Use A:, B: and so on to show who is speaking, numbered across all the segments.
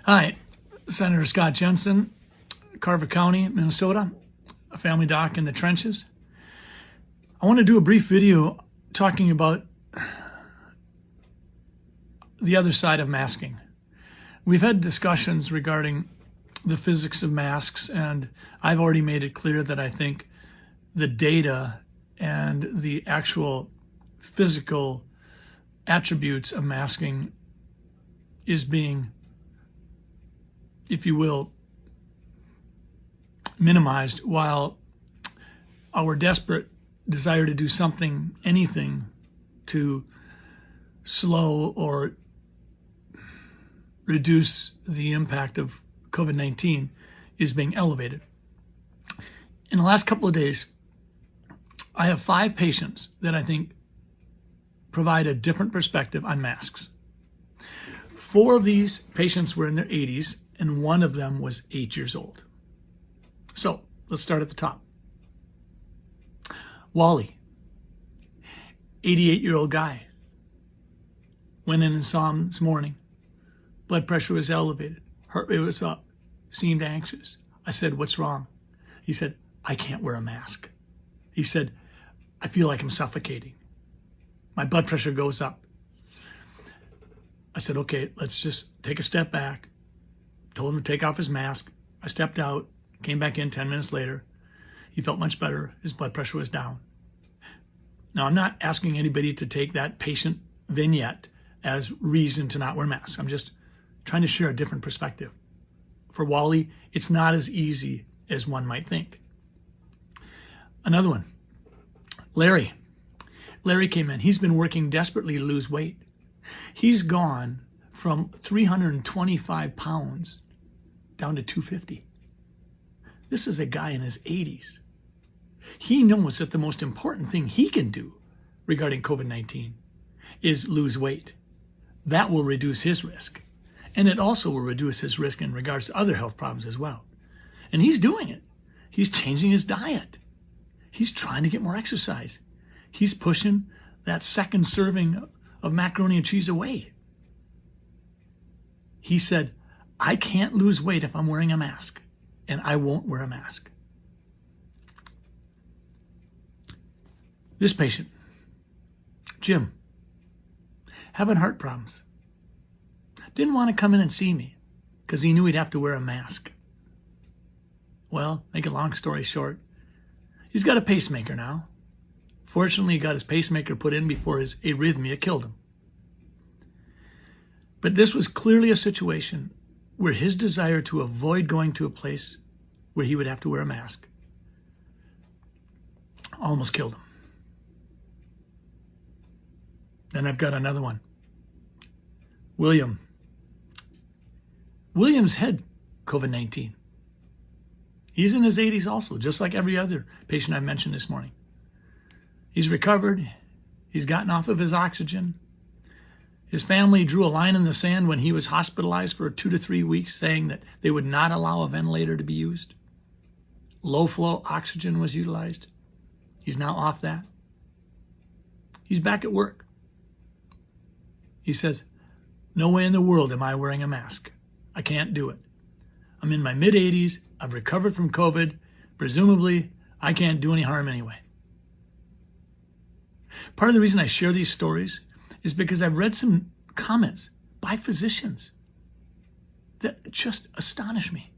A: Hi, Senator Scott Jensen, Carver County, Minnesota, a family doc in the trenches. I want to do a brief video talking about the other side of masking. We've had discussions regarding the physics of masks, and I've already made it clear that I think the data and the actual physical attributes of masking is being, if you will, minimized, while our desperate desire to do something, anything, to slow or reduce the impact of COVID-19 is being elevated. In the last couple of days, I have 5 patients that I think provide a different perspective on masks. 4 of these patients were in their 80s, and 1 of them was 8 years old. So let's start at the top. Wally, 88-year-old guy. Went in and saw him this morning. Blood pressure was elevated. Heart rate was up. Seemed anxious. I said, "What's wrong?" He said, "I can't wear a mask." He said, "I feel like I'm suffocating. My blood pressure goes up." I said, "Okay, let's just take a step back." Told him to take off his mask. I stepped out, came back in 10 minutes later. He felt much better. His blood pressure was down. Now, I'm not asking anybody to take that patient vignette as reason to not wear masks. I'm just trying to share a different perspective. For Wally, it's not as easy as one might think. Another one, Larry. Larry came in. He's been working desperately to lose weight. He's gone from 325 pounds down to 250. This is a guy in his 80s. He knows that the most important thing he can do regarding COVID-19 is lose weight. That will reduce his risk. And it also will reduce his risk in regards to other health problems as well. And he's doing it. He's changing his diet. He's trying to get more exercise. He's pushing that second serving of macaroni and cheese away. He said, "I can't lose weight if I'm wearing a mask, and I won't wear a mask." This patient, Jim, having heart problems. Didn't want to come in and see me because he knew he'd have to wear a mask. Well, make a long story short, he's got a pacemaker now. Fortunately, he got his pacemaker put in before his arrhythmia killed him. But this was clearly a situation where his desire to avoid going to a place where he would have to wear a mask almost killed him. Then I've got another one. William. William's had COVID-19. He's in his 80s also, just like every other patient I mentioned this morning. He's recovered. He's gotten off of his oxygen. His family drew a line in the sand when he was hospitalized for 2 to 3 weeks, saying that they would not allow a ventilator to be used. Low flow oxygen was utilized. He's now off that. He's back at work. He says, "No way in the world am I wearing a mask. I can't do it. I'm in my mid-80s. I've recovered from COVID. Presumably, I can't do any harm anyway." Part of the reason I share these stories is because I've read some comments by physicians that just astonish me.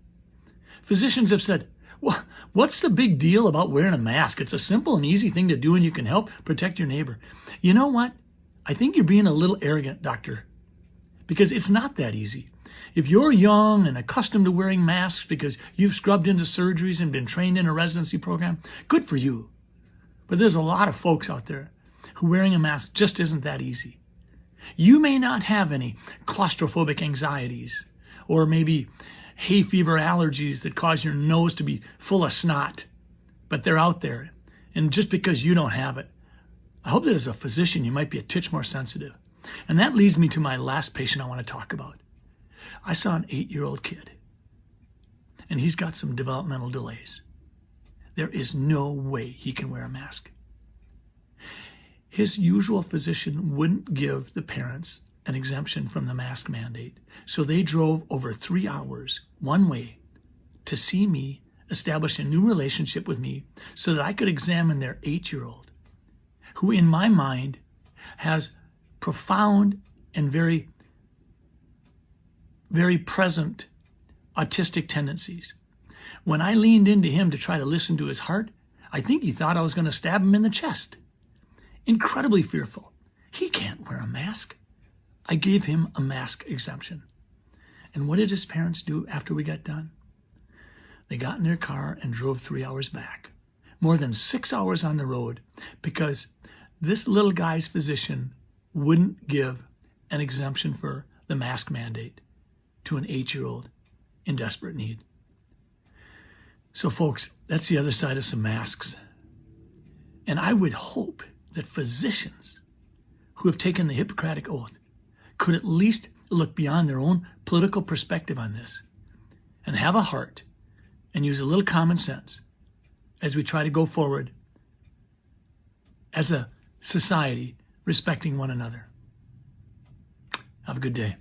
A: Physicians have said, "Well, what's the big deal about wearing a mask? It's a simple and easy thing to do, and you can help protect your neighbor." You know what? I think you're being a little arrogant, doctor, because it's not that easy. If you're young and accustomed to wearing masks because you've scrubbed into surgeries and been trained in a residency program, good for you. But there's a lot of folks out there who wearing a mask just isn't that easy. You may not have any claustrophobic anxieties or maybe hay fever allergies that cause your nose to be full of snot, but they're out there. And just because you don't have it, I hope that as a physician you might be a titch more sensitive. And that leads me to my last patient I want to talk about. I saw an 8-year-old kid, and he's got some developmental delays. There is no way he can wear a mask. His usual physician wouldn't give the parents an exemption from the mask mandate. So they drove over 3 hours one way to see me, establish a new relationship with me so that I could examine their 8-year-old, who in my mind has profound and very, very present autistic tendencies. When I leaned into him to try to listen to his heart, I think he thought I was going to stab him in the chest. Incredibly fearful. He can't wear a mask. I gave him a mask exemption. And what did his parents do after we got done? They got in their car and drove 3 hours back. More than 6 hours on the road because this little guy's physician wouldn't give an exemption for the mask mandate to an 8-year-old in desperate need. So folks, that's the other side of some masks. And I would hope that physicians who have taken the Hippocratic Oath could at least look beyond their own political perspective on this and have a heart and use a little common sense as we try to go forward as a society respecting one another. Have a good day.